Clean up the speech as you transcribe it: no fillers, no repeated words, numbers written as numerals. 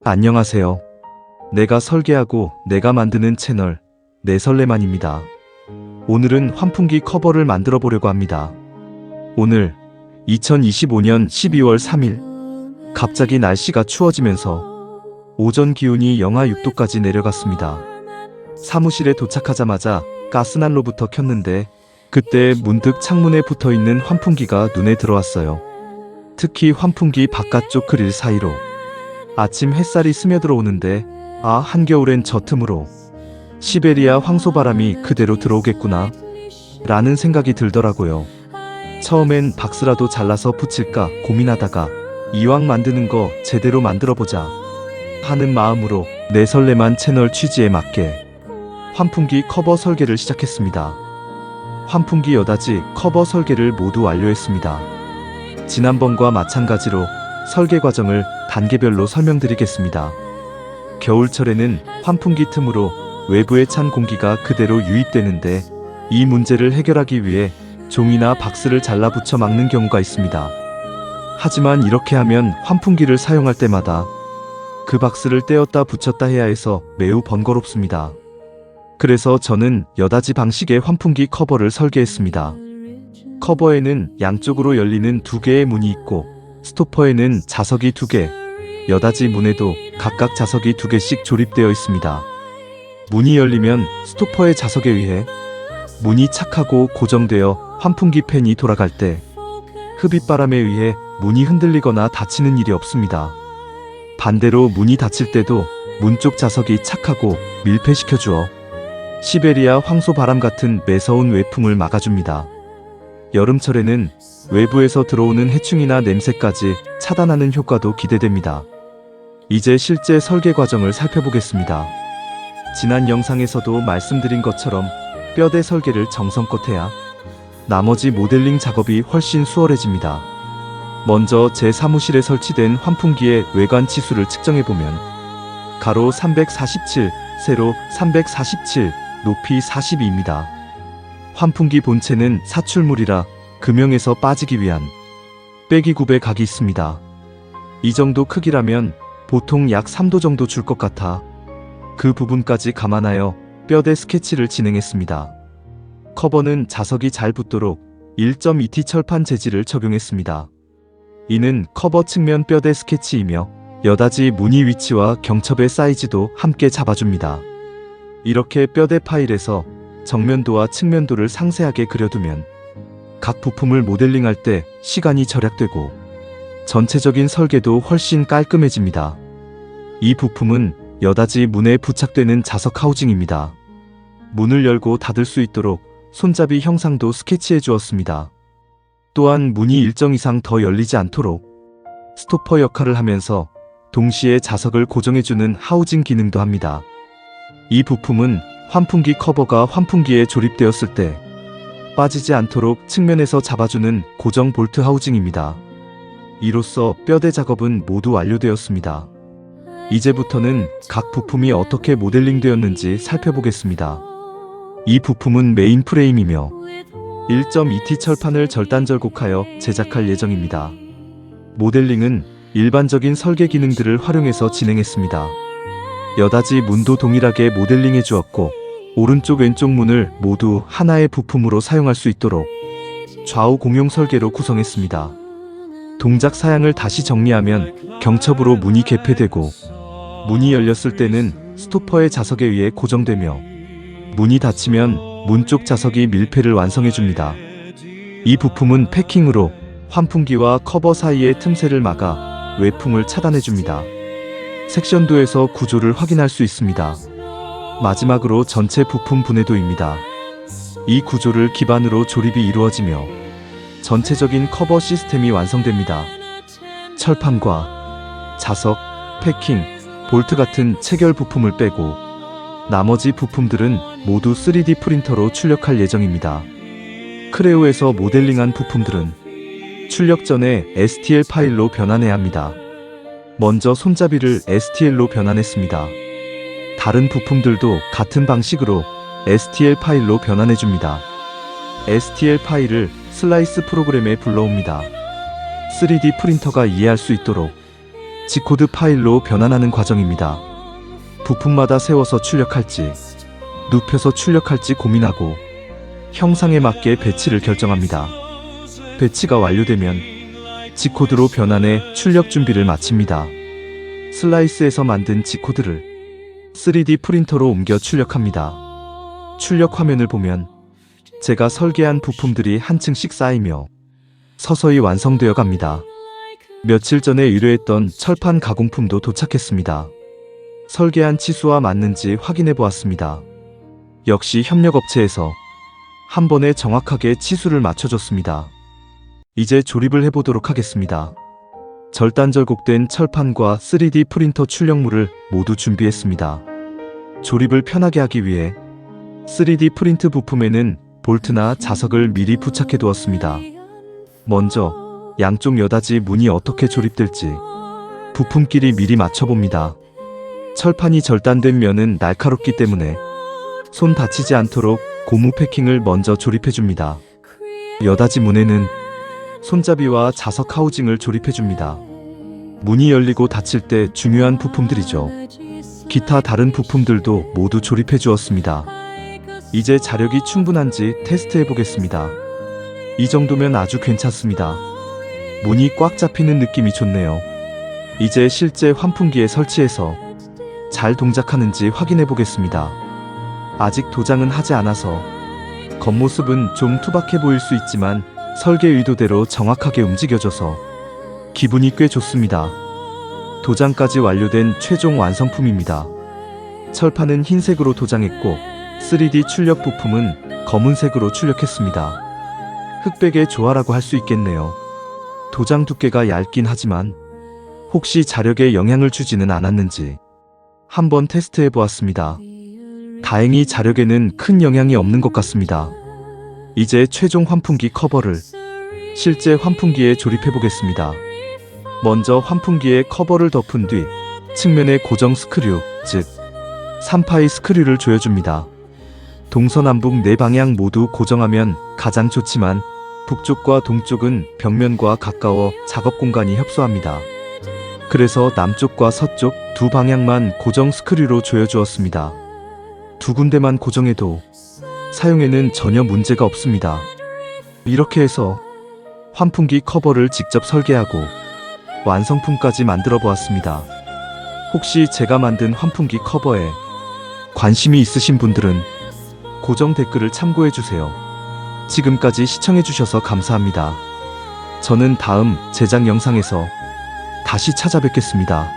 안녕하세요. 내가 설계하고 내가 만드는 채널 내설레만입니다. 오늘은 환풍기 커버를 만들어 보려고 합니다. 오늘 2025년 12월 3일 갑자기 날씨가 추워지면서 오전 기온이 영하 6도까지 내려갔습니다. 사무실에 도착하자마자 가스난로부터 켰는데 그때 문득 창문에 붙어있는 환풍기가 눈에 들어왔어요. 특히 환풍기 바깥쪽 그릴 사이로 아침 햇살이 스며들어 오는데 한겨울엔 저 틈으로 시베리아 황소바람이 그대로 들어오겠구나 라는 생각이 들더라고요. 처음엔 박스라도 잘라서 붙일까 고민하다가 이왕 만드는 거 제대로 만들어보자 하는 마음으로 내설레만 채널 취지에 맞게 환풍기 커버 설계를 시작했습니다. 환풍기 여닫이 커버 설계를 모두 완료했습니다. 지난번과 마찬가지로 설계 과정을 단계별로 설명드리겠습니다. 겨울철에는 환풍기 틈으로 외부에 찬 공기가 그대로 유입되는데 이 문제를 해결하기 위해 종이나 박스를 잘라 붙여 막는 경우가 있습니다. 하지만 이렇게 하면 환풍기를 사용할 때마다 그 박스를 떼었다 붙였다 해야 해서 매우 번거롭습니다. 그래서 저는 여닫이 방식의 환풍기 커버를 설계했습니다. 커버에는 양쪽으로 열리는 두 개의 문이 있고 스토퍼에는 자석이 2개, 여닫이 문에도 각각 자석이 2개씩 조립되어 있습니다. 문이 열리면 스토퍼의 자석에 의해 문이 착하고 고정되어 환풍기 팬이 돌아갈 때 흡입바람에 의해 문이 흔들리거나 닫히는 일이 없습니다. 반대로 문이 닫힐 때도 문 쪽 자석이 착하고 밀폐시켜주어 시베리아 황소바람 같은 매서운 외풍을 막아줍니다. 여름철에는 외부에서 들어오는 해충이나 냄새까지 차단하는 효과도 기대됩니다. 이제 실제 설계 과정을 살펴보겠습니다. 지난 영상에서도 말씀드린 것처럼 뼈대 설계를 정성껏 해야 나머지 모델링 작업이 훨씬 수월해집니다. 먼저 제 사무실에 설치된 환풍기의 외관 치수를 측정해보면 가로 347, 세로 347, 높이 42입니다. 환풍기 본체는 사출물이라 금형에서 빠지기 위한 빼기굽의 각이 있습니다. 이 정도 크기라면 보통 약 3도 정도 줄 것 같아 그 부분까지 감안하여 뼈대 스케치를 진행했습니다. 커버는 자석이 잘 붙도록 1.2T 철판 재질을 적용했습니다. 이는 커버 측면 뼈대 스케치이며 여닫이 무늬 위치와 경첩의 사이즈도 함께 잡아줍니다. 이렇게 뼈대 파일에서 정면도와 측면도를 상세하게 그려두면 각 부품을 모델링할 때 시간이 절약되고 전체적인 설계도 훨씬 깔끔해집니다. 이 부품은 여닫이 문에 부착되는 자석 하우징입니다. 문을 열고 닫을 수 있도록 손잡이 형상도 스케치해 주었습니다. 또한 문이 일정 이상 더 열리지 않도록 스토퍼 역할을 하면서 동시에 자석을 고정해주는 하우징 기능도 합니다. 이 부품은 환풍기 커버가 환풍기에 조립되었을 때 빠지지 않도록 측면에서 잡아주는 고정 볼트 하우징입니다. 이로써 뼈대 작업은 모두 완료되었습니다. 이제부터는 각 부품이 어떻게 모델링 되었는지 살펴보겠습니다. 이 부품은 메인 프레임이며 1.2T 철판을 절단절곡하여 제작할 예정입니다. 모델링은 일반적인 설계 기능들을 활용해서 진행했습니다. 여닫이 문도 동일하게 모델링해 주었고 오른쪽 왼쪽 문을 모두 하나의 부품으로 사용할 수 있도록 좌우 공용 설계로 구성했습니다. 동작 사양을 다시 정리하면 경첩으로 문이 개폐되고 문이 열렸을 때는 스토퍼의 자석에 의해 고정되며 문이 닫히면 문 쪽 자석이 밀폐를 완성해줍니다. 이 부품은 패킹으로 환풍기와 커버 사이의 틈새를 막아 외풍을 차단해줍니다. 섹션도에서 구조를 확인할 수 있습니다. 마지막으로 전체 부품 분해도입니다. 이 구조를 기반으로 조립이 이루어지며 전체적인 커버 시스템이 완성됩니다. 철판과 자석, 패킹, 볼트 같은 체결 부품을 빼고 나머지 부품들은 모두 3D 프린터로 출력할 예정입니다. 크레오에서 모델링한 부품들은 출력 전에 STL 파일로 변환해야 합니다. 먼저 손잡이를 STL로 변환했습니다. 다른 부품들도 같은 방식으로 STL 파일로 변환해줍니다. STL 파일을 슬라이스 프로그램에 불러옵니다. 3D 프린터가 이해할 수 있도록 G코드 파일로 변환하는 과정입니다. 부품마다 세워서 출력할지, 눕혀서 출력할지 고민하고 형상에 맞게 배치를 결정합니다. 배치가 완료되면 G코드로 변환해 출력 준비를 마칩니다. 슬라이스에서 만든 G코드를 3D 프린터로 옮겨 출력합니다. 출력 화면을 보면 제가 설계한 부품들이 한 층씩 쌓이며 서서히 완성되어 갑니다. 며칠 전에 의뢰했던 철판 가공품도 도착했습니다. 설계한 치수와 맞는지 확인해 보았습니다. 역시 협력업체에서 한 번에 정확하게 치수를 맞춰줬습니다. 이제 조립을 해보도록 하겠습니다. 절단절곡된 철판과 3D 프린터 출력물을 모두 준비했습니다. 조립을 편하게 하기 위해 3D 프린트 부품에는 볼트나 자석을 미리 부착해 두었습니다. 먼저 양쪽 여닫이 문이 어떻게 조립될지 부품끼리 미리 맞춰봅니다. 철판이 절단된 면은 날카롭기 때문에 손 다치지 않도록 고무 패킹을 먼저 조립해줍니다. 여닫이 문에는 손잡이와 자석 하우징을 조립해줍니다. 문이 열리고 닫힐 때 중요한 부품들이죠. 기타 다른 부품들도 모두 조립해 주었습니다. 이제 자력이 충분한지 테스트해 보겠습니다. 이 정도면 아주 괜찮습니다. 문이 꽉 잡히는 느낌이 좋네요. 이제 실제 환풍기에 설치해서 잘 동작하는지 확인해 보겠습니다. 아직 도장은 하지 않아서 겉모습은 좀 투박해 보일 수 있지만 설계 의도대로 정확하게 움직여져서 기분이 꽤 좋습니다. 도장까지 완료된 최종 완성품입니다. 철판은 흰색으로 도장했고 3D 출력 부품은 검은색으로 출력했습니다. 흑백의 조화라고 할 수 있겠네요. 도장 두께가 얇긴 하지만 혹시 자력에 영향을 주지는 않았는지 한번 테스트해 보았습니다. 다행히 자력에는 큰 영향이 없는 것 같습니다. 이제 최종 환풍기 커버를 실제 환풍기에 조립해 보겠습니다. 먼저 환풍기에 커버를 덮은 뒤 측면에 고정 스크류, 즉 3파이 스크류를 조여줍니다. 동서남북 4방향 모두 고정하면 가장 좋지만 북쪽과 동쪽은 벽면과 가까워 작업 공간이 협소합니다. 그래서 남쪽과 서쪽 2방향만 고정 스크류로 조여주었습니다. 2군데만 고정해도 사용에는 전혀 문제가 없습니다. 이렇게 해서 환풍기 커버를 직접 설계하고 완성품까지 만들어 보았습니다. 혹시 제가 만든 환풍기 커버에 관심이 있으신 분들은 고정 댓글을 참고해 주세요. 지금까지 시청해 주셔서 감사합니다. 저는 다음 제작 영상에서 다시 찾아뵙겠습니다.